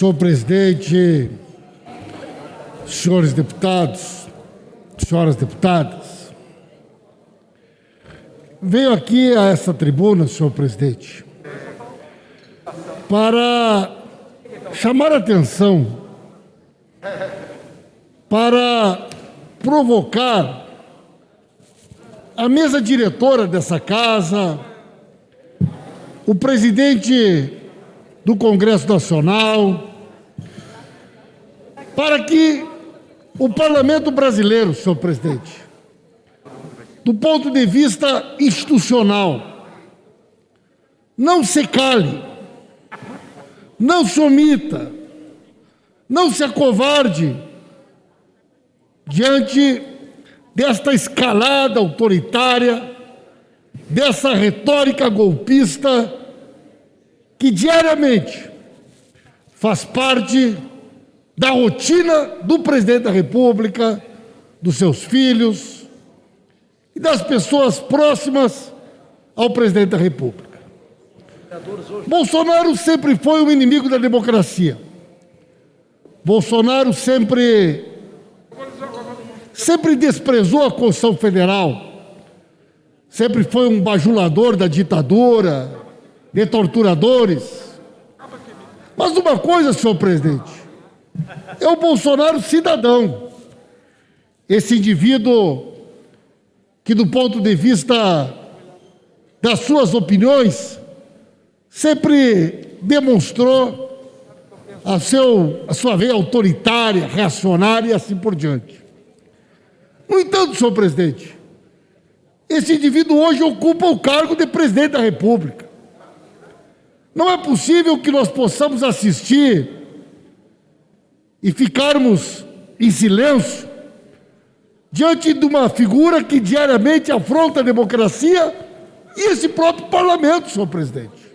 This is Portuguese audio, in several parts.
Senhor presidente, senhores deputados, senhoras deputadas, venho aqui a essa tribuna, senhor presidente, para chamar a atenção, para provocar a mesa diretora dessa casa, o presidente do Congresso Nacional, para que o Parlamento brasileiro, senhor presidente, do ponto de vista institucional, não se cale, não se omita, não se acovarde diante desta escalada autoritária, dessa retórica golpista que diariamente faz parte da rotina do presidente da República, dos seus filhos e das pessoas próximas ao presidente da República. Bolsonaro sempre foi um inimigo da democracia. Bolsonaro sempre desprezou a Constituição Federal, sempre foi um bajulador da ditadura, de torturadores. Mas uma coisa, senhor presidente, é o Bolsonaro cidadão. Esse indivíduo que, do ponto de vista das suas opiniões, sempre demonstrou a sua veia autoritária, reacionária e assim por diante. No entanto, senhor presidente, esse indivíduo hoje ocupa o cargo de presidente da República. Não é possível que nós possamos assistir e ficarmos em silêncio diante de uma figura que diariamente afronta a democracia e esse próprio parlamento, senhor presidente.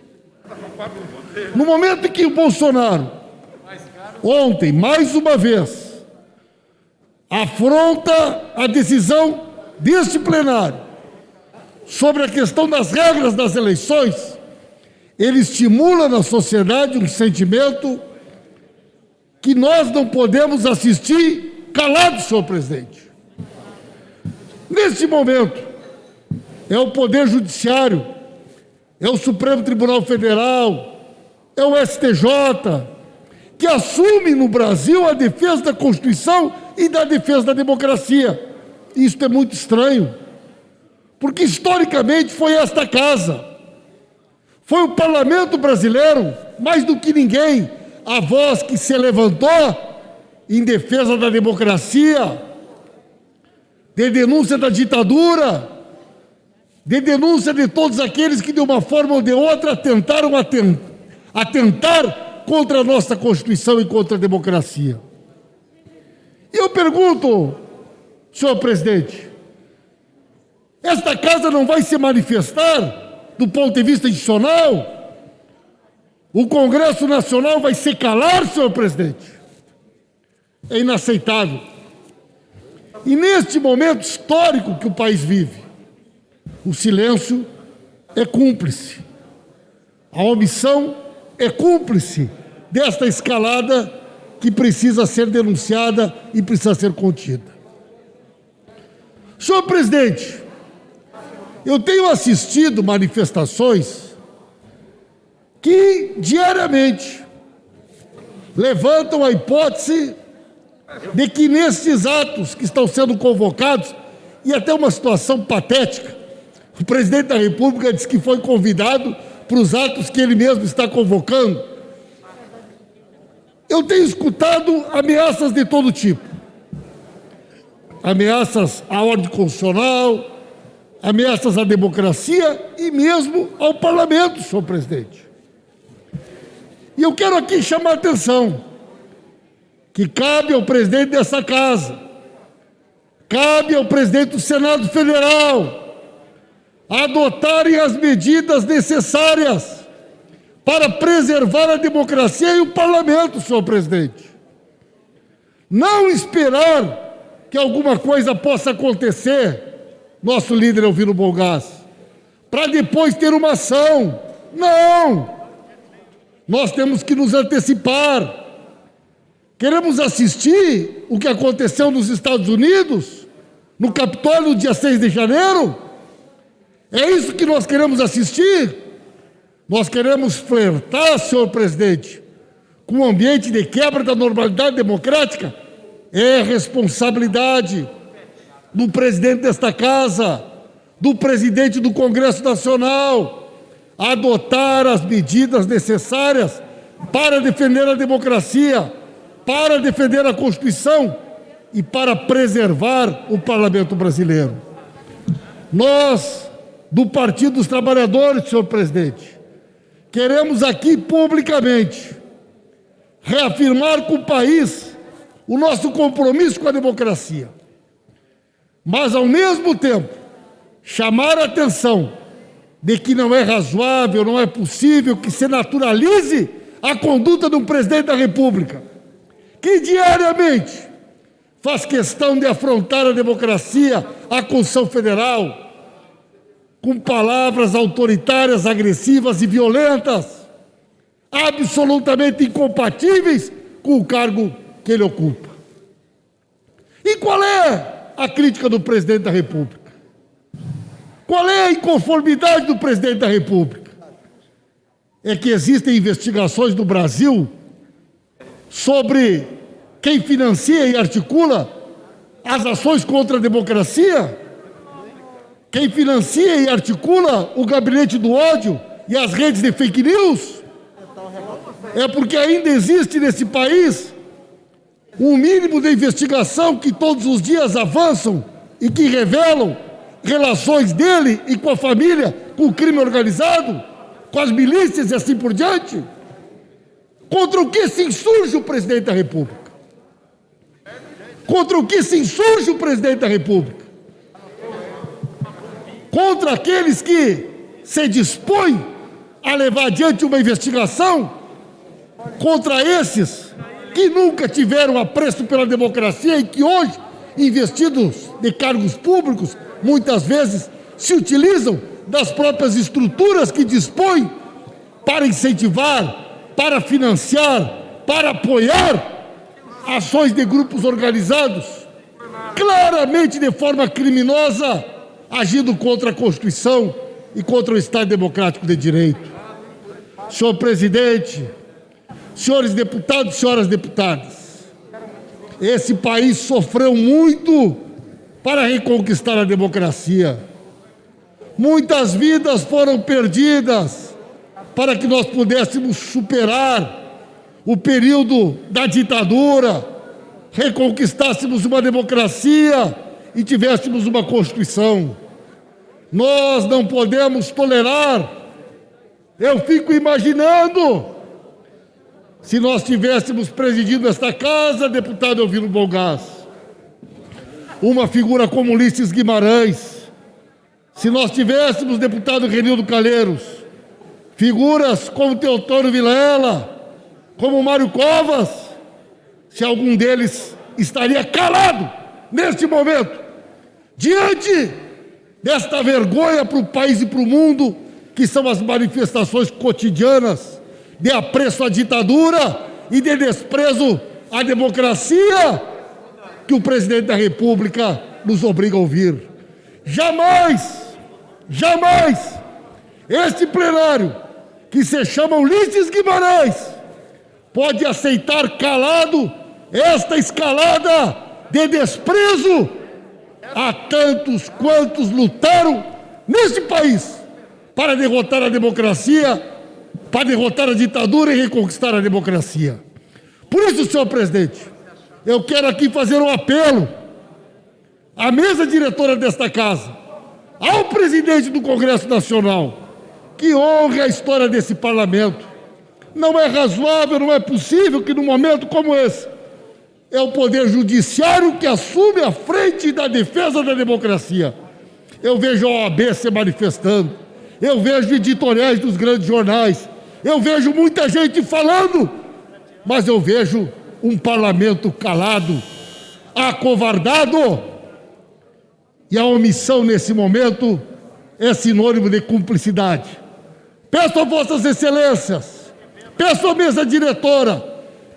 No momento em que o Bolsonaro, ontem, mais uma vez, afronta a decisão deste plenário sobre a questão das regras das eleições, ele estimula na sociedade um sentimento que nós não podemos assistir calados, senhor presidente. Neste momento, é o Poder Judiciário, é o Supremo Tribunal Federal, é o STJ, que assume no Brasil a defesa da Constituição e da defesa da democracia. Isso é muito estranho, porque historicamente foi esta casa, foi o parlamento brasileiro, mais do que ninguém, a voz que se levantou em defesa da democracia, de denúncia da ditadura, de denúncia de todos aqueles que, de uma forma ou de outra, tentaram atentar contra a nossa Constituição e contra a democracia. E eu pergunto, senhor presidente, esta casa não vai se manifestar do ponto de vista institucional? O Congresso Nacional vai se calar, senhor presidente? É inaceitável. E neste momento histórico que o país vive, o silêncio é cúmplice. A omissão é cúmplice desta escalada que precisa ser denunciada e precisa ser contida. Senhor presidente, eu tenho assistido manifestações que diariamente levantam a hipótese de que nesses atos que estão sendo convocados, e até uma situação patética, o presidente da República disse que foi convidado para os atos que ele mesmo está convocando. Eu tenho escutado ameaças de todo tipo. Ameaças à ordem constitucional, ameaças à democracia e mesmo ao parlamento, senhor presidente. E eu quero aqui chamar a atenção que cabe ao presidente dessa casa, cabe ao presidente do Senado Federal adotarem as medidas necessárias para preservar a democracia e o parlamento, senhor presidente. Não esperar que alguma coisa possa acontecer, nosso líder Elvino Bolgás, para depois ter uma ação. Não! Nós temos que nos antecipar. Queremos assistir o que aconteceu nos Estados Unidos, no Capitólio, no dia 6 de janeiro? É isso que nós queremos assistir? Nós queremos flertar, senhor presidente, com um ambiente de quebra da normalidade democrática? É responsabilidade do presidente desta casa, do presidente do Congresso Nacional, adotar as medidas necessárias para defender a democracia, para defender a Constituição e para preservar o Parlamento brasileiro. Nós, do Partido dos Trabalhadores, senhor presidente, queremos aqui publicamente reafirmar com o país o nosso compromisso com a democracia, mas, ao mesmo tempo, chamar a atenção de que não é razoável, não é possível que se naturalize a conduta de um presidente da República, que diariamente faz questão de afrontar a democracia, a Constituição Federal, com palavras autoritárias, agressivas e violentas, absolutamente incompatíveis com o cargo que ele ocupa. E qual é a crítica do presidente da República? Qual é a inconformidade do presidente da República? É que existem investigações no Brasil sobre quem financia e articula as ações contra a democracia, quem financia e articula o gabinete do ódio e as redes de fake news. É porque ainda existe nesse país um mínimo de investigação que todos os dias avançam e que revelam relações dele e com a família, com o crime organizado, com as milícias e assim por diante. Contra o que se insurge o presidente da República? Contra o que se insurge o presidente da República? Contra aqueles que se dispõem a levar adiante uma investigação? Contra esses que nunca tiveram apreço pela democracia e que hoje, investidos de cargos públicos, muitas vezes se utilizam das próprias estruturas que dispõem para incentivar, para financiar, para apoiar ações de grupos organizados, claramente de forma criminosa, agindo contra a Constituição e contra o Estado Democrático de Direito. Senhor presidente, senhores deputados e senhoras deputadas, esse país sofreu muito para reconquistar a democracia. Muitas vidas foram perdidas para que nós pudéssemos superar o período da ditadura, reconquistássemos uma democracia e tivéssemos uma Constituição. Nós não podemos tolerar. Eu fico imaginando se nós tivéssemos presidido esta casa, deputado Elvino Bolgás, uma figura como Ulisses Guimarães, se nós tivéssemos deputado Renildo Calheiros, figuras como Teotônio Vilela, como Mário Covas, se algum deles estaria calado neste momento, diante desta vergonha para o país e para o mundo, que são as manifestações cotidianas de apreço à ditadura e de desprezo à democracia que o presidente da República nos obriga a ouvir. Jamais, jamais, este plenário, que se chama Ulisses Guimarães, pode aceitar calado esta escalada de desprezo a tantos quantos lutaram neste país para derrotar a democracia, para derrotar a ditadura e reconquistar a democracia. Por isso, senhor presidente, eu quero aqui fazer um apelo à mesa diretora desta casa, ao presidente do Congresso Nacional, que honre a história desse parlamento. Não é razoável, não é possível que num momento como esse, é o Poder Judiciário que assume a frente da defesa da democracia. Eu vejo a OAB se manifestando, eu vejo editoriais dos grandes jornais, eu vejo muita gente falando, mas eu vejo um parlamento calado, acovardado, e a omissão nesse momento é sinônimo de cumplicidade. Peço a vossas excelências, peço à mesa diretora,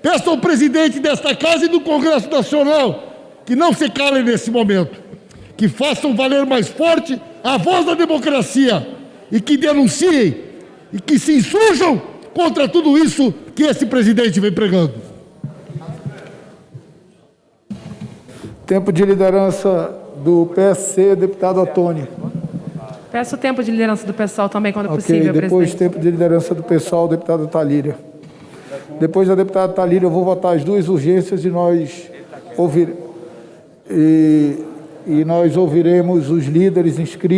Peço ao presidente desta casa e do Congresso Nacional que não se calem nesse momento, que façam valer mais forte a voz da democracia e que denunciem e que se insurjam contra tudo isso que esse presidente vem pregando. Tempo de liderança do PSC, deputado Ottoni. Peço o tempo de liderança do pessoal também, quando Ok, possível, depois presidente. tempo de liderança do pessoal, deputada Talíria. Depois da deputada Talíria, eu vou votar as duas urgências e nós ouviremos os líderes inscritos.